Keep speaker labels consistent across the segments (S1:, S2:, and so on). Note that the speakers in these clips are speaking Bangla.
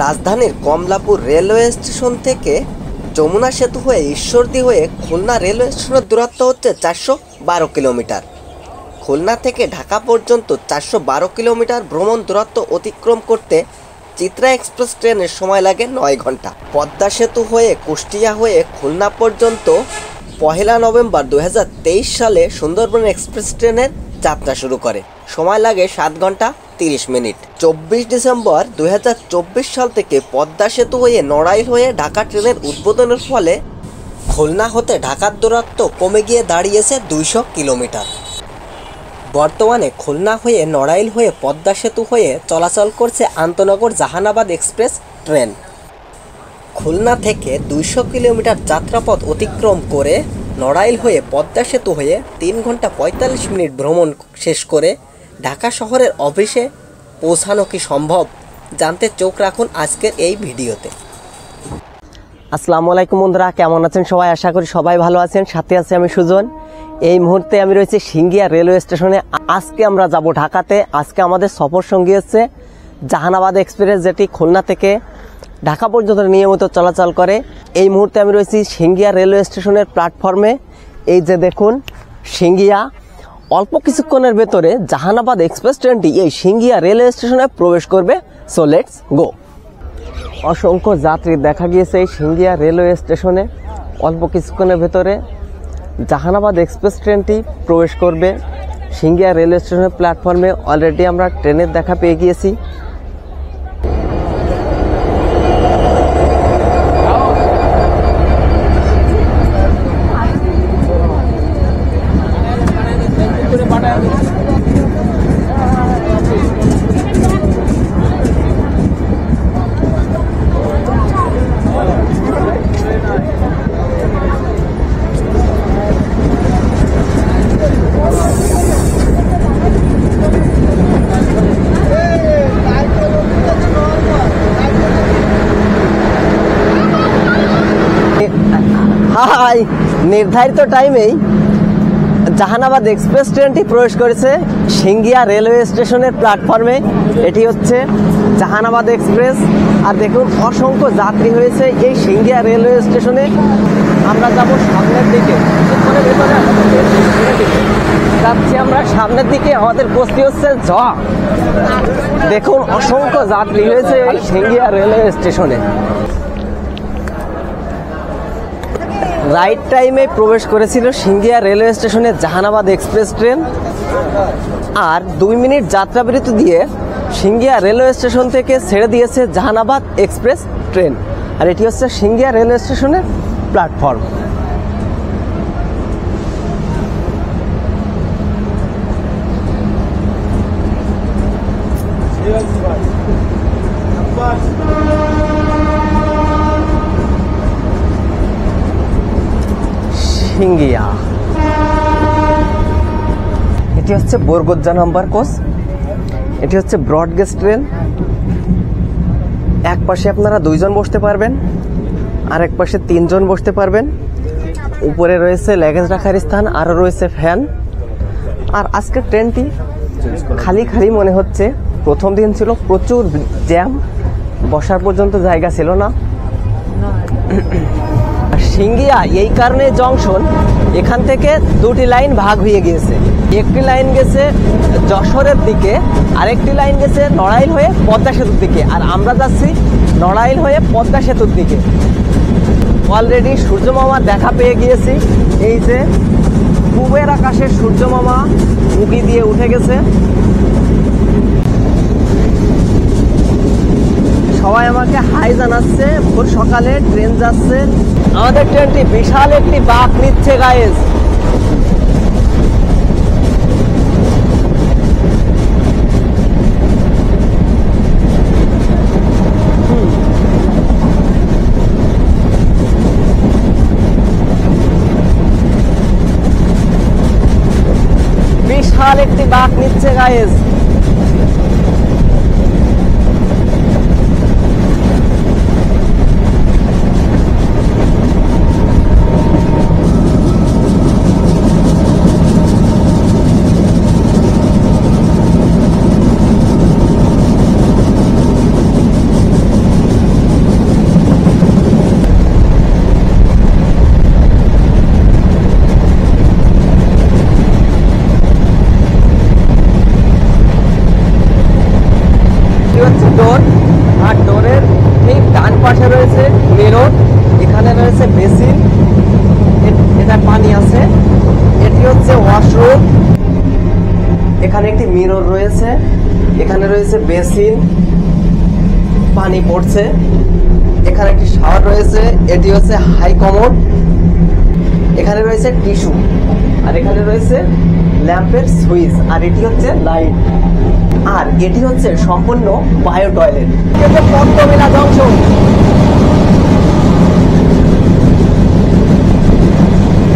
S1: রাজধানীর কমলাপুর রেলওয়ে স্টেশন থেকে যমুনা সেতু হয়ে ঈশ্বরদী হয়ে খুলনা রেলওয়ে স্টেশনের দূরত্ব হচ্ছে 412 কিলোমিটার। খুলনা থেকে ঢাকা পর্যন্ত 412 কিলোমিটার ভ্রমণ দূরত্ব অতিক্রম করতে চিত্রা এক্সপ্রেস ট্রেনের সময় লাগে 9 ঘন্টা। পদ্মা সেতু হয়ে কুষ্টিয়া হয়ে খুলনা পর্যন্ত 1 নভেম্বর 2023 সালে সুন্দরবন এক্সপ্রেস ট্রেনের যাত্রা শুরু করে। সময় লাগে 7 ঘন্টা 30 মিনিট। 24 ডিসেম্বর 2024 সাল থেকে পদ্মা সেতু হয়ে নড়াইল হয়ে ঢাকা ট্রেনের উদ্বোধনের ফলে খুলনা হতে ঢাকার দূরত্ব কমে গিয়ে দাঁড়িয়েছে 200 কিলোমিটার। বর্তমানে খুলনা হয়ে নড়াইল হয়ে পদ্মা সেতু হয়ে চলাচল করছে আন্তনগর জাহানাবাদ এক্সপ্রেস ট্রেন। খুলনা থেকে 200 কিলোমিটার যাত্রাপথ অতিক্রম করে নড়াইল হয়ে পদ্মা সেতু হয়ে 3 ঘন্টা 45 মিনিট ভ্রমণ শেষ করে ঢাকা শহরের অফিসে পৌঁছানো কি সম্ভব জানতে চোখ রাখুন আজকের এই ভিডিওতে। আসসালামু আলাইকুম বন্ধুরা, কেমন আছেন সবাই? আশা করি সবাই ভালো আছেন। সাথে আছে আমি সুজন। এই মুহূর্তে আমি রয়েছি সিঙ্গিয়া রেলওয়ে স্টেশনে। আজকে আমরা যাব ঢাকাতে। আজকে আমাদের সফর সঙ্গী হচ্ছে জাহানাবাদ এক্সপ্রেস, যেটি খুলনা থেকে ঢাকা পর্যন্ত নিয়মিত চলাচল করে। এই মুহূর্তে আমি রয়েছি সিঙ্গিয়া রেলওয়ে স্টেশনের প্ল্যাটফর্মে। এই যে দেখুন সিঙ্গিয়া, অল্প কিছুক্ষণের ভেতরে জাহানাবাদ এক্সপ্রেস ট্রেনটি এই সিঙ্গিয়া রেলওয়ে স্টেশনে প্রবেশ করবে। So let's go. অসংখ্য যাত্রী দেখা গিয়েছে এই সিঙ্গিয়া রেলওয়ে স্টেশনে। অল্প কিছুক্ষণের ভেতরে জাহানাবাদ এক্সপ্রেস ট্রেনটি প্রবেশ করবে সিঙ্গিয়া রেলওয়ে স্টেশনের প্ল্যাটফর্মে। অলরেডি আমরা ট্রেনের দেখা পেয়ে গিয়েছি। হাই, নির্ধারিত টাইমেই জাহানাবাদ এক্সপ্রেস ট্রেনটি প্রবেশ করেছে সিঙ্গিয়া রেলওয়ে স্টেশনের প্ল্যাটফর্মে। এটি হচ্ছে জাহানাবাদ এক্সপ্রেস। আর দেখুন অসংখ্য যাত্রী হয়েছে এই সিঙ্গিয়া রেলওয়ে স্টেশনে। আমরা যাব সামনের দিকে, যাচ্ছি আমরা সামনের দিকে। আমাদের বসতি হচ্ছে দেখুন অসংখ্য যাত্রী হয়েছে এই সিঙ্গিয়া রেলওয়ে স্টেশনে। রাইট টাইমে প্রবেশ করেছিল সিঙ্গিয়া রেলওয়ে স্টেশনে জাহানাবাদ এক্সপ্রেস ট্রেন। আর 2 মিনিট যাত্রাবিরতি দিয়ে সিঙ্গিয়া রেলওয়ে স্টেশন থেকে ছেড়ে দিয়েছে জাহানাবাদ এক্সপ্রেস ট্রেন। আর এটি হচ্ছে সিঙ্গিয়া রেলওয়ে স্টেশনের প্ল্যাটফর্ম। সিঙ্গিয়া, এটি হচ্ছে বরগুজ্জা নাম্বার কোচ। এটি হচ্ছে ব্রডগেজ ট্রেন। এক পাশে আপনারা 2 জন বসতে পারবেন, আর এক পাশে 3 জন বসতে পারবেন। উপরে রয়েছে লাগেজ রাখার স্থান, আরও রয়েছে ফ্যান। আর আজকের ট্রেনটি খালি খালি মনে হচ্ছে। প্রথম দিন ছিল প্রচুর জ্যাম, বসার পর্যন্ত জায়গা ছিল না। সিঙ্গিয়া এই কারণে জংশন, এখান থেকে 2টি লাইন ভাগ হয়ে গিয়েছে। একটি লাইন গেছে যশোরের দিকে, আরেকটি লাইন গেছে নড়াইল হয়ে পদ্মা সেতুর দিকে। আর আমরা যাচ্ছি নড়াইল হয়ে পদ্মা সেতুর দিকে। অলরেডি সূর্যমামা দেখা পেয়ে গিয়েছি। এই যে পূবের আকাশে সূর্যমামা উঁকি দিয়ে উঠে গেছে। সবাই আমাকে হাই জানাচ্ছে। ভোর সকালে ট্রেন যাচ্ছে। আমাদের ট্রেনটি বিশাল একটি বাঁক নিচ্ছে গাইজ। বিশাল একটি বাঁক নিচ্ছে গাইজ। পাশে রয়েছে মিরর, এখানে রয়েছে বেসিন, এটা পানি আছে, এটি হচ্ছে ওয়াশরুম। এখানে একটি মিরর রয়েছে, এখানে রয়েছে বেসিন, পানি পড়ছে, এখানে একটি শাওয়ার রয়েছে, এটি হচ্ছে হাই কমোড, এখানে রয়েছে টিস্যু, আর এখানে রয়েছে ল্যাম্পের সুইচ, আর এটি হচ্ছে লাইট, আর এটি হচ্ছে সম্পূর্ণ বায়ো টয়লেট। পদ্মবিলা জংশন,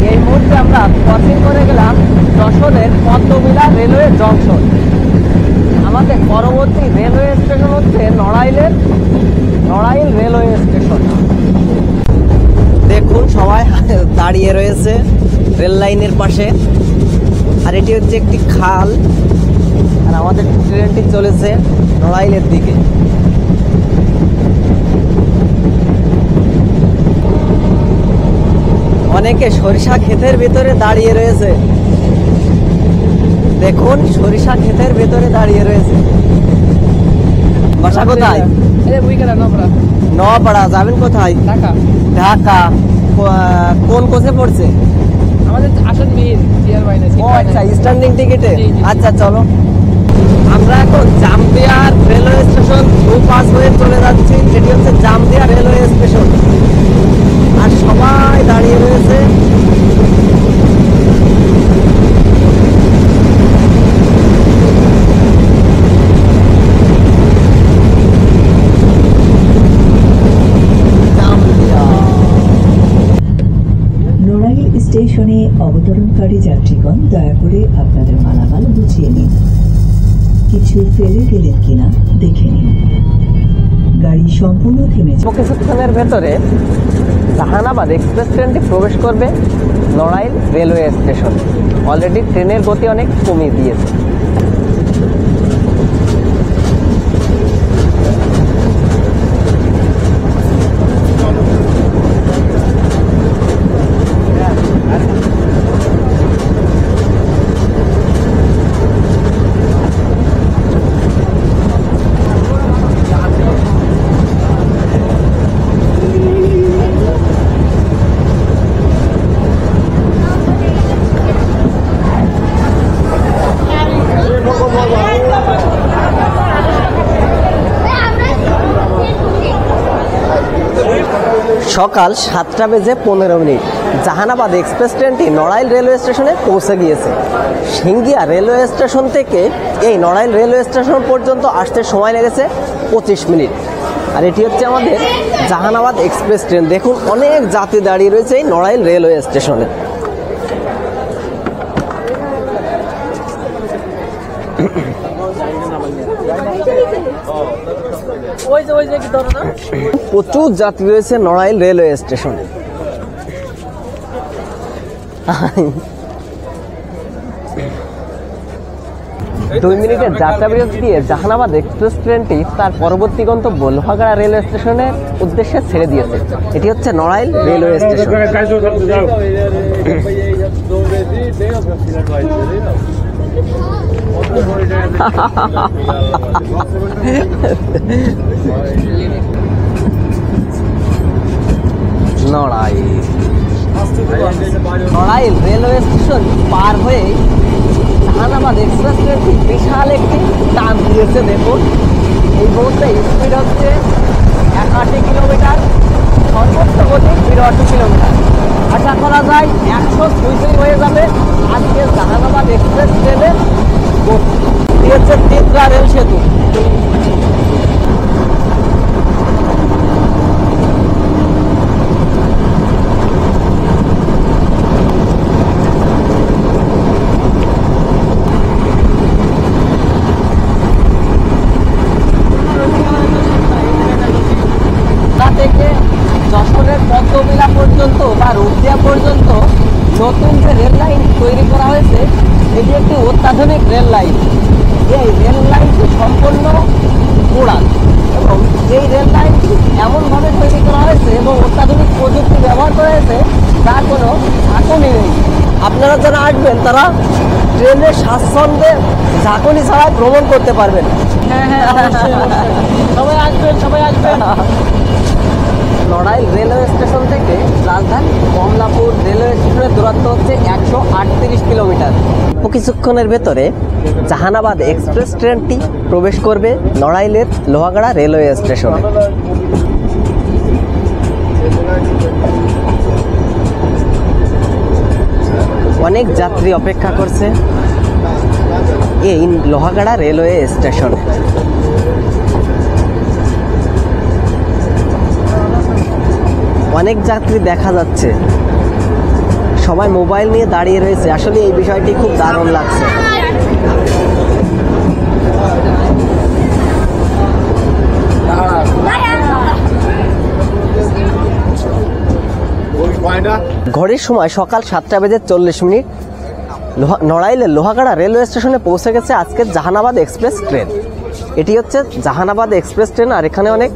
S1: এই মুহূর্তে আমরা ক্রসিং করে গেলাম যশোরের পদ্মবিলা রেলওয়ে জংশন। আমাদের পরবর্তী রেলওয়ে স্টেশন হচ্ছে নড়াইল রেলওয়ে স্টেশন। দেখুন সবাই দাঁড়িয়ে রয়েছে রেল লাইনের পাশে, আর এটি হচ্ছে একটি খাল, আর আমাদের ট্রেনটি চলেছে নড়াইলের দিকে। অনেকে সরিষা ক্ষেতের ভিতরে দাঁড়িয়ে রয়েছে, দেখুন সরিষা ক্ষেতের ভিতরে দাঁড়িয়ে রয়েছে। বাসা কোথায়? নওয়াপাড়া। যাবেন কোথায়? ঢাকা। ঢাকা। কোন কোচে পড়ছে? আমাদের আসন মিহির। আচ্ছা, স্ট্যান্ডিং টিকিটে। আচ্ছা চলো, আমরা এখন জামদিয়া রেলওয়ে স্টেশন পাস হয়ে চলে যাচ্ছি। এটি হচ্ছে জামদিয়া রেলওয়ে স্টেশন, আর সবাই দাঁড়িয়ে রয়েছে।
S2: স্টেশনে অবতরণকারী যাত্রীগণ দয়া করে আপনাদের মালামাল গুছিয়ে নিন। কিছু ফেলে গেলেন কিনা দেখে নিন। গাড়ি সম্পূর্ণ থেমেছে।
S1: কিছুক্ষণের ভেতরে জাহানাবাদ এক্সপ্রেস ট্রেনটি প্রবেশ করবে নড়াইল রেলওয়ে স্টেশন। অলরেডি ট্রেনের গতি অনেক কমিয়ে দিয়েছে। সকাল 7:15 জাহানাবাদ এক্সপ্রেস ট্রেনটি নড়াইল রেলওয়ে স্টেশনে পৌঁছে গিয়েছে। সিঙ্গিয়া রেলওয়ে স্টেশন থেকে এই নড়াইল রেলওয়ে স্টেশন পর্যন্ত আসতে সময় লেগেছে 25 মিনিট। আর এটি হচ্ছে আমাদের জাহানাবাদ এক্সপ্রেস ট্রেন। দেখুন অনেক যাত্রী দাঁড়িয়ে রয়েছে এই নড়াইল রেলওয়ে স্টেশনে। প্রচুর যাত্রী রয়েছে নড়াইল রেলওয়ে স্টেশনে। 2 মিনিটের যাত্রা বিরতি দিয়ে জাহানাবাদ এক্সপ্রেস ট্রেনটি তার পরবর্তী গন্তব্য লোহাগাড়া রেলওয়ে স্টেশনের উদ্দেশ্যে ছেড়ে দিয়েছে। এটি হচ্ছে Narail railway station. Narail railway station পার হয়ে জাহানাবাদ এক্সপ্রেস ট্রেনটি বিশাল একটি টান দিয়েছে। দেখুন এই মুহূর্তে স্পিড হচ্ছে 81 কিলোমিটার, সর্বোচ্চ গতি 83 কিলোমিটার। আশা করা যায় 100 হয়ে যাবে আজকে জাহানাবাদ এক্সপ্রেস ট্রেনের গতি। হচ্ছে তিতরা রেল সেতু। থেকে যশোরের পদ্মবিলা পর্যন্ত বা রূপদিয়া পর্যন্ত নতুন যে রেল লাইন তৈরি করা হয়েছে, এটি একটি অত্যাধুনিক রেল লাইন। এই রেল লাইনটি সম্পূর্ণ উড়ান, এবং এই রেল লাইনটি এমনভাবে তৈরি করা হয়েছে এবং অত্যাধুনিক প্রযুক্তি ব্যবহার করা হয়েছে যার কোনো ঝাঁকুনি নেই। আপনারা যারা আসবেন তারা ট্রেনের স্বাচ্ছন্দ্যে ঝাঁকুনি ছাড়াই ভ্রমণ করতে পারবেন। হ্যাঁ, সবাই আসবেন। নড়াইল রেলওয়ে স্টেশন থেকে রাজধানী কমলাপুর রেলওয়ে স্টেশনের দূরত্ব হচ্ছে 138 কিলোমিটার। কিছুক্ষণের ভেতরে জাহানাবাদ এক্সপ্রেস ট্রেনটি প্রবেশ করবে নড়াইলের লোহাগাড়া রেলওয়ে স্টেশনে। অনেক যাত্রী অপেক্ষা করছে এই লোহাগাড়া রেলওয়ে স্টেশনে। অনেক যাত্রী দেখা যাচ্ছে, সবাই মোবাইল নিয়ে দাঁড়িয়ে রয়েছে। আসলে এই বিষয়টি খুব দারুণ লাগছে। ঘড়ির সময় সকাল 7:40। নড়াইলের লোহাগাড়া রেলওয়ে স্টেশনে পৌঁছে গেছে আজকের জাহানাবাদ এক্সপ্রেস ট্রেন। এটি হচ্ছে জাহানাবাদ এক্সপ্রেস ট্রেন, আর এখানে অনেক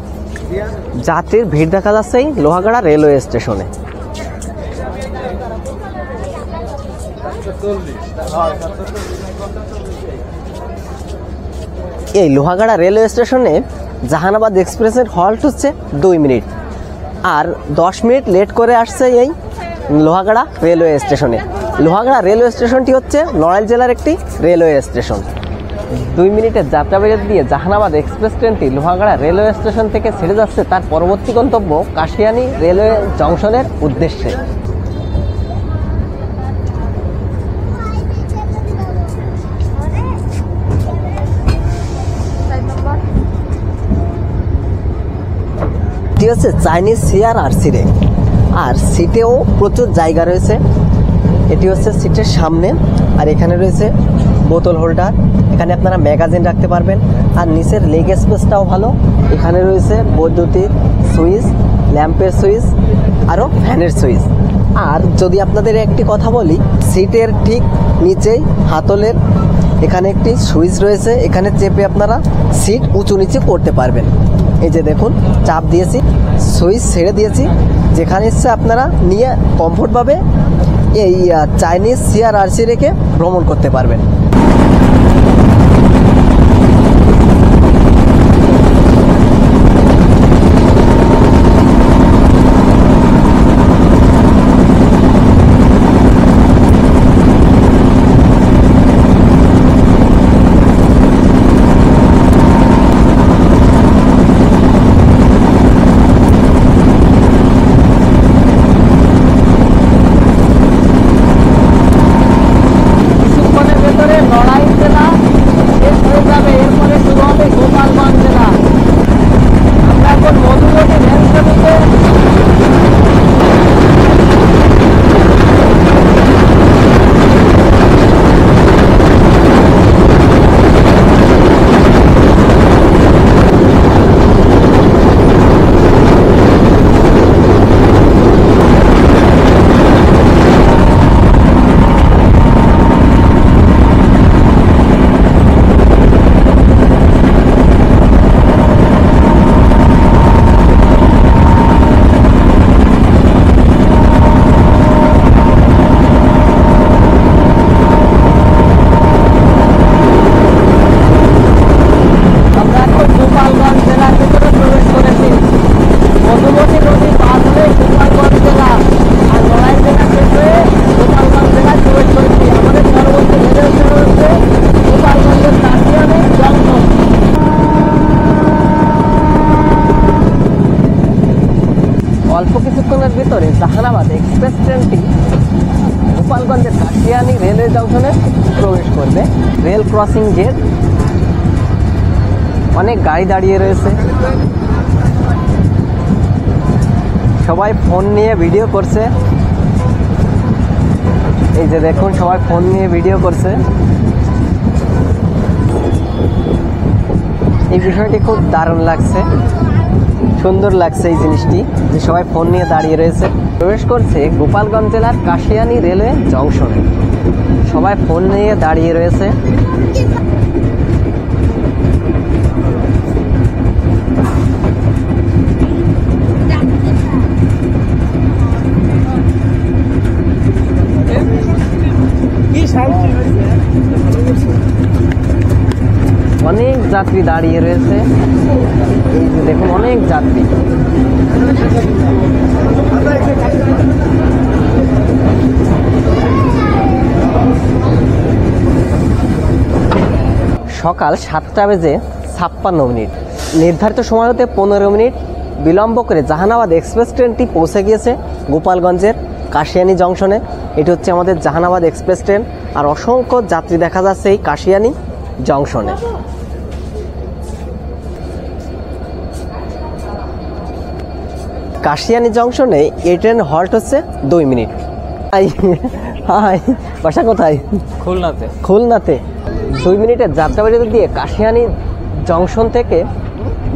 S1: যাত্রীর ভিড় দেখা যাচ্ছে এই লোহাগাড়া রেলওয়ে স্টেশনে। এই লোহাগাড়া রেলওয়ে স্টেশনে জাহানাবাদ এক্সপ্রেসের হল্ট হচ্ছে 2 মিনিট, আর 10 মিনিট লেট করে আসছে এই লোহাগাড়া রেলওয়ে স্টেশনে। লোহাগাড়া রেলওয়ে স্টেশনটি হচ্ছে নড়াইল জেলার একটি রেলওয়ে স্টেশন। 2 মিনিটের যাত্রাবিরতি দিয়ে জাহানাবাদ এক্সপ্রেস ট্রেনটি লোহাগাড়া রেলওয়ে স্টেশন থেকে ছেড়ে যাচ্ছে তার পরবর্তী গন্তব্য কাশিয়ানী রেলওয়ে জংশনের উদ্দেশ্যে। এটি হচ্ছে চাইনিজ CRRC রে, আর সিটেও প্রচুর জায়গা রয়েছে। এটি হচ্ছে সিটের সামনে, আর এখানে রয়েছে বোতল হোল্ডার, এখানে আপনারা ম্যাগাজিন রাখতে পারবেন। আর নিচের লেগ স্পেসটাও ভালো, এখানে রয়েছে বৈদ্যুতিক সুইচ, ল্যাম্পের সুইচ, আরও ফ্যানের সুইচ। আর যদি আপনাদের একটি কথা বলি, সিটের ঠিক নিচেই হাতলের এখানে একটি সুইচ রয়েছে, এখানে চেপে আপনারা সিট উঁচু নিচে করতে পারবেন। এই যে দেখুন, চাপ দিয়েছি, সুইচ ছেড়ে দিয়েছি, যেখানে ইচ্ছে আপনারা নিয়ে কমফোর্টভাবে এই চাইনিজ CRRC রেখে ভ্রমণ করতে পারবেন। অল্প কিছুক্ষণের ভিতরে জাহানাবাদ এক্সপ্রেস ট্রেনটি গোপালগঞ্জের কাশিয়ানী রেলওয়ে জংশনে প্রবেশ করবে। রেল ক্রসিং গেট, অনেক গাড়ি দাঁড়িয়ে রয়েছে, সবাই ফোন নিয়ে ভিডিও করছে। এই যে দেখুন, সবাই ফোন নিয়ে ভিডিও করছে। এই বিষয়টি খুব দারুণ লাগছে, সুন্দর লাগছে এই জিনিসটি, যে সবাই ফোন নিয়ে দাঁড়িয়ে রয়েছে। প্রবেশ করছে গোপালগঞ্জ জেলার কাশিয়ানী রেলওয়ে জংশনে, সবাই ফোন নিয়ে দাঁড়িয়ে রয়েছে। অনেক যাত্রী দাঁড়িয়ে রয়েছে। এই যে দেখুন অনেক যাত্রী। সকাল 7টা বেজে 56 মিনিট, নির্ধারিত সময় হতে 15 মিনিট বিলম্ব করে জাহানাবাদ এক্সপ্রেস ট্রেনটি পৌঁছে গিয়েছে গোপালগঞ্জের কাশিয়ানী জংশনে। এটি হচ্ছে আমাদের জাহানাবাদ এক্সপ্রেস ট্রেন, আর অসংখ্য যাত্রী দেখা যাচ্ছে এই কাশিয়ানী জংশনে। কাশিয়ানী জংশনে এই ট্রেন হল্ট হচ্ছে 2 মিনিট। হাই, বাসা কোথায়?
S3: খুলনাতে।
S1: খুলনাতে 2 মিনিটের যাত্রাবিরতি দিয়ে কাশিয়ানী জংশন থেকে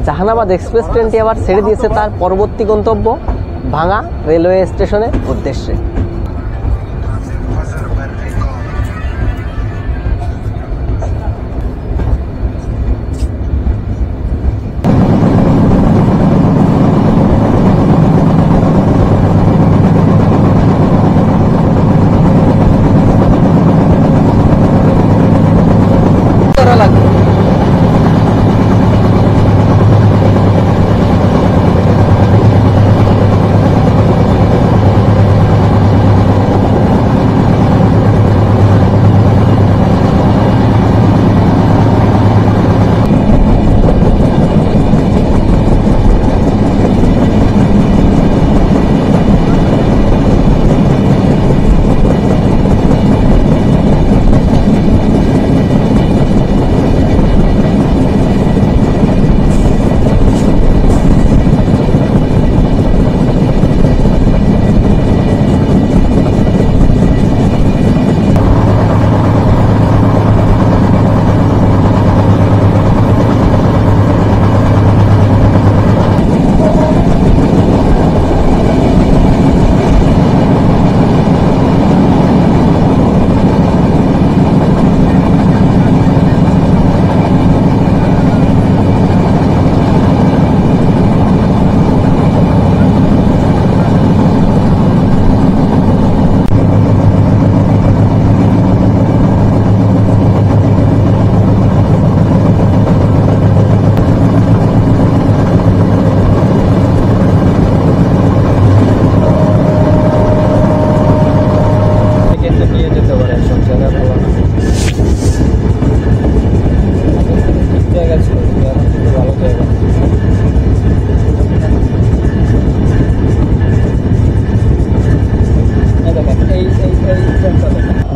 S1: জাহানাবাদ এক্সপ্রেস ট্রেনটি আবার ছেড়ে দিয়েছে তার পরবর্তী গন্তব্য ভাঙা রেলওয়ে স্টেশনের উদ্দেশ্যে।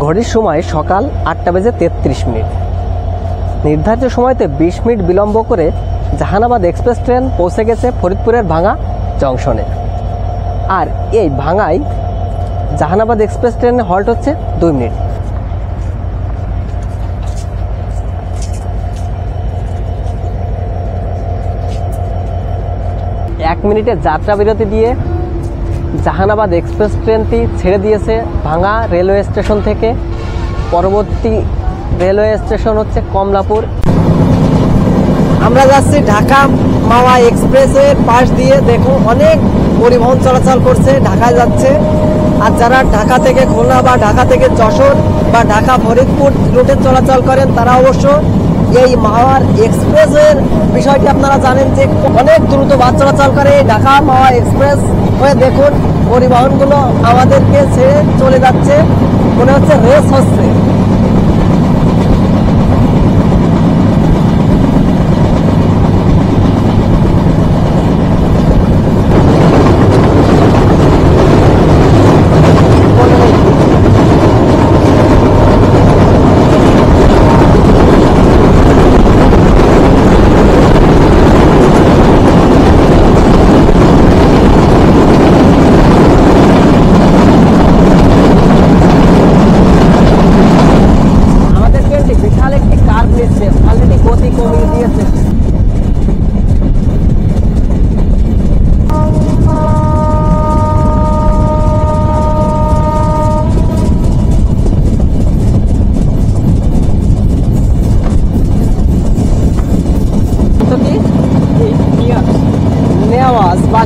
S1: ঘড়ির সময় সকাল 8টা বেজে 33 মিনিট। নির্ধারিত সময়তে 20 মিনিট বিলম্ব করে জাহানাবাদ এক্সপ্রেস ট্রেন পৌঁছে গেছে ফরিদপুরের ভাঙা জংশনে। আর এই ভাঙায় জাহানাবাদ এক্সপ্রেস ট্রেনে হল্ট হচ্ছে 2 মিনিট। এক মিনিটের যাত্রা বিরতি দিয়ে জাহানাবাদ এক্সপ্রেস ট্রেনটি ছেড়ে দিয়েছে ভাঙা রেলওয়ে স্টেশন থেকে। পরবর্তী রেলওয়ে স্টেশন হচ্ছে কমলাপুর। আমরা যাচ্ছি ঢাকা মাওয়া এক্সপ্রেসের পাশ দিয়ে। দেখুন অনেক পরিবহন চলাচল করছে, ঢাকায় যাচ্ছে। আর যারা ঢাকা থেকে খুলনা বা ঢাকা থেকে যশোর বা ঢাকা ফরিদপুর রুটে চলাচল করেন তারা অবশ্য এই মাওয়ার এক্সপ্রেসের বিষয়টি আপনারা জানেন যে অনেক দ্রুত বাস চলাচল করে ঢাকা মাওয়া এক্সপ্রেস হয়ে। দেখুন পরিবহনগুলো আমাদেরকে ছেড়ে চলে যাচ্ছে, মনে হচ্ছে রেস হচ্ছে।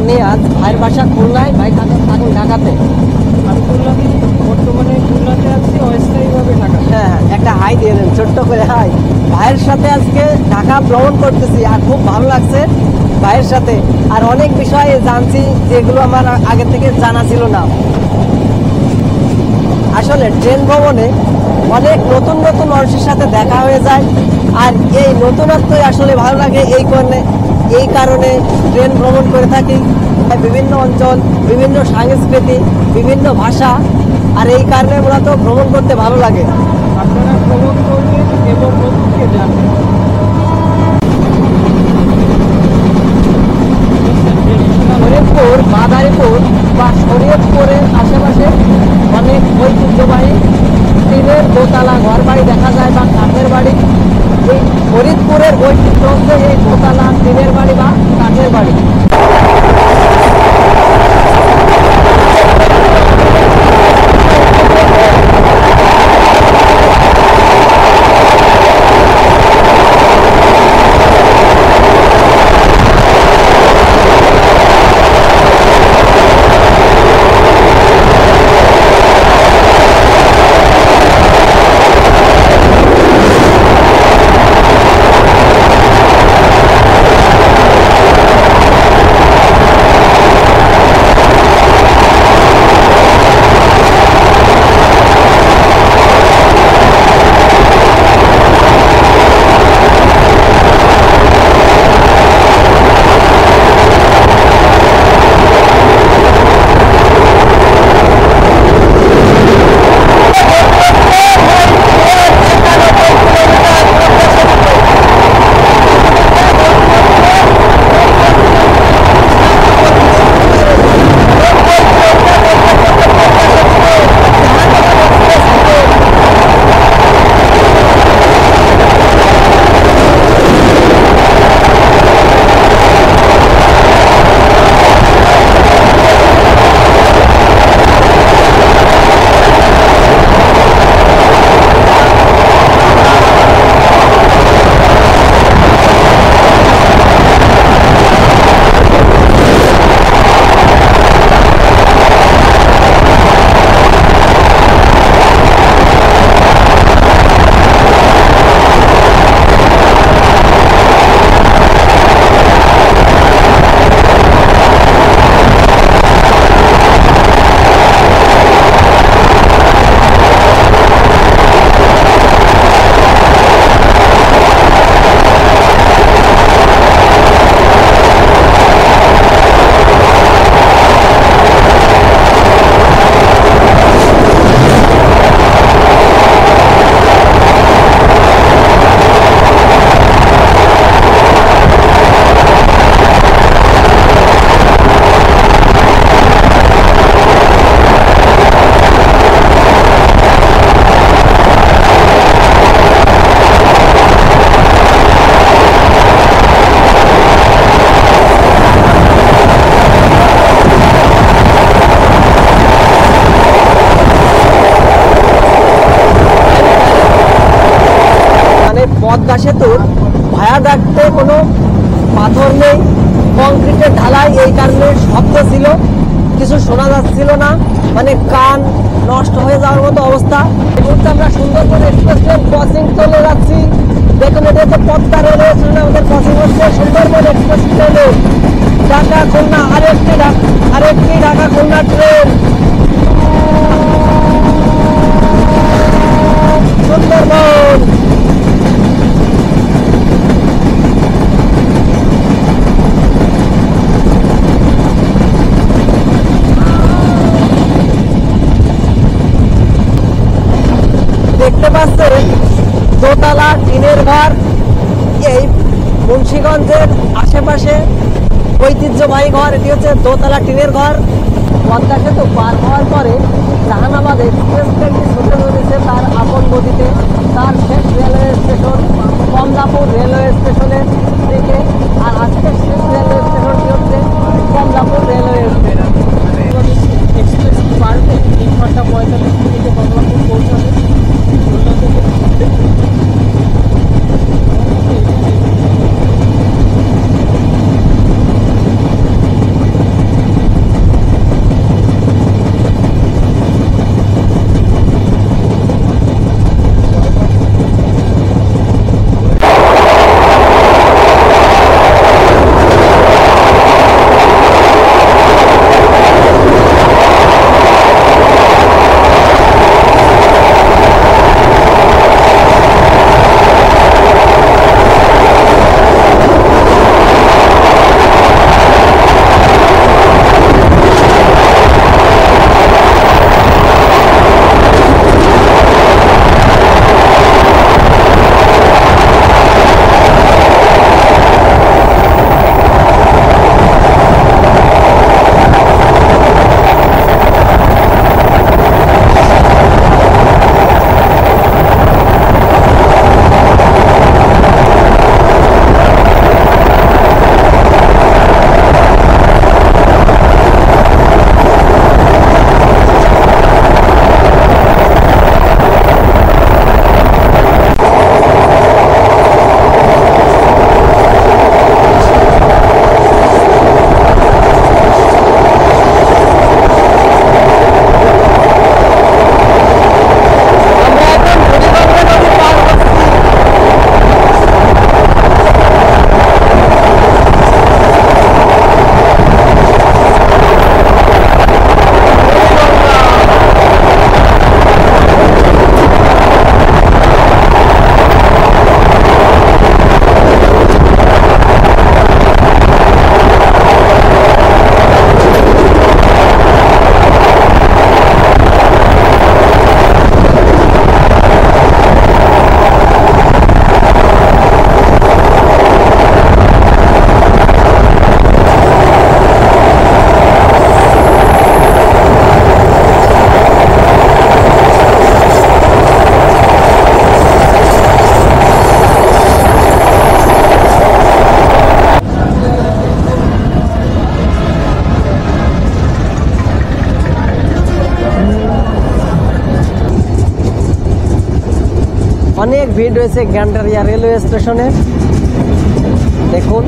S1: নেয়াজ ভাইয়ের বাসা খুলনায়, ভাই থাকুন ঢাকাতে।
S3: আমি খুলনাতে, বর্তমানে খুলনাতে আছি, অস্থায়ীভাবে ঢাকা।
S1: হ্যাঁ, একটা হাই দিয়ে দেন, ছোট্ট করে হাই। ভাইয়ের সাথে আজকে ঢাকা ভ্রমণ করতেছি আর খুব ভালো লাগছে। ভাইয়ের সাথে, আর অনেক বিষয় জানছি যেগুলো আমার আগে থেকে জানা ছিল না। আসলে ট্রেন ভ্রমণে অনেক নতুন নতুন মানুষের সাথে দেখা হয়ে যায়, আর এই নতুনত্বই আসলে ভালো লাগে। এই কারণে ট্রেন ভ্রমণ করে থাকি। বিভিন্ন অঞ্চল, বিভিন্ন সংস্কৃতি, বিভিন্ন ভাষা, আর এই কারণে মূলত ভ্রমণ করতে ভালো লাগে।
S3: আপনারা ভ্রমণ করবেন এবং নতুনকে জানবেন।
S1: ফরিদপুর, মাদারীপুর বা শরীয়তপুরের আশেপাশে অনেক ঐতিহ্যবাহী টিনের দোতলা ঘর বাড়ি দেখা যায় বা কাঠের বাড়ি। এই ফরিদপুরের ঐতিহ্য হচ্ছে এই দোতলা টিনের বাড়ি বা কাঠের বাড়ি। পদ্মা সেতুর ভায়াডাক্টে কোনো পাথর নেই, কংক্রিটের ঢালাই, এই কারণে শব্দ ছিল, কিছু শোনা যাচ্ছিল না, মানে কান নষ্ট হয়ে যাওয়ার মতো অবস্থা। এই মুহূর্তে আমরা সুন্দরবন এক্সপ্রেস ট্রেন ক্রসিং চলে যাচ্ছি। দেখুন, এটা হচ্ছে পদ্মা রেলওয়ে স্টেশনে আমাদের ক্রসিং হচ্ছে সুন্দরবন এক্সপ্রেস ট্রেনে। ঢাকা খুলনা আরেকটি ঢাকা খুলনা ট্রেন। সুন্দরবন দেখতে পাচ্ছেন দোতলা টিনের ঘর। এই মুন্সিগঞ্জের আশেপাশে ঐতিহ্যবাহী ঘর, এটি হচ্ছে দোতলা টিনের ঘর। পদ্মা সেতু পার হওয়ার পরে জাহানাবাদ এক্সপ্রেস ট্রেনটি ছুটে চলেছে তার আপন গতিতে। তার শেষ রেলওয়ে স্টেশন কমলাপুর রেলওয়ে স্টেশনের দিকে, আর আজকের শেষ রেলওয়ে স্টেশনটি হচ্ছে কমলাপুর রেলওয়ে স্টেশন।
S3: এক্সপ্রেস পারবে 3 ঘন্টা 45 মিনিটে কমলাপুর পৌঁছাবে। খুলনা থেকে
S1: অনেক ভিড় রয়েছে গ্যান্ডারিয়া রেলওয়ে স্টেশনে। দেখুন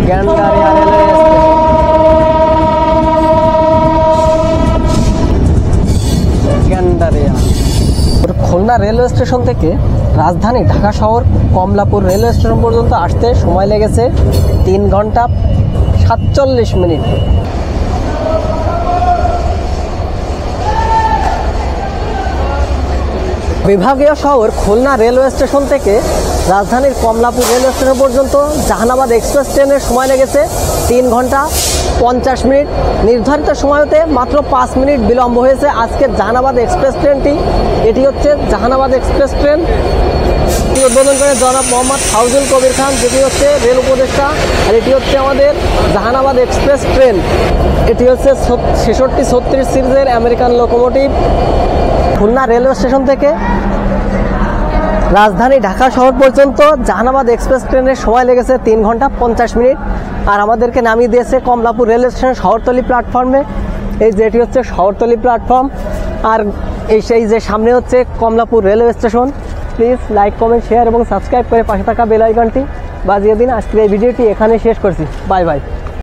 S1: Gendaria railway Gendaria. Khulna railway station থেকে রাজধানী ঢাকা শহর কমলাপুর রেলওয়ে স্টেশন পর্যন্ত আসতে সময় লেগেছে 3 ঘন্টা 47 মিনিট। বিভাগীয় শহর খুলনা রেলওয়ে স্টেশন থেকে রাজধানীর কমলাপুর রেলওয়ে স্টেশন পর্যন্ত জাহানাবাদ এক্সপ্রেস ট্রেনের সময় লেগেছে 3 ঘন্টা 50 মিনিট। নির্ধারিত সময়তে মাত্র 5 মিনিট বিলম্ব হয়েছে আজকের জাহানাবাদ এক্সপ্রেস ট্রেনটি। এটি হচ্ছে জাহানাবাদ এক্সপ্রেস ট্রেন, উদ্বোধন করে জনাব মোহাম্মদ ফাউজুল কবির খান, যেটি হচ্ছে রেল উপদেষ্টা। আর এটি হচ্ছে আমাদের জাহানাবাদ এক্সপ্রেস ট্রেন। এটি হচ্ছে 6636 সিরিজের American locomotive. Khulna railway station থেকে রাজধানী ঢাকা শহর পর্যন্ত জাহানাবাদ এক্সপ্রেস ট্রেনের সময় লেগেছে 3 ঘন্টা 50 মিনিট। আর আমাদেরকে নামিয়ে দিয়েছে কমলাপুর রেলওয়ে স্টেশন শহরতলি প্ল্যাটফর্মে। এই যেটি হচ্ছে শহরতলি প্ল্যাটফর্ম, আর সেই যে সামনে হচ্ছে Kamalapur railway station. Please like, comment, share এবং সাবস্ক্রাইব করে পাশে থাকা বেল আইকনটি বাজিয়ে দিন। আজকের এই ভিডিওটি এখানে শেষ করছি। Bye bye.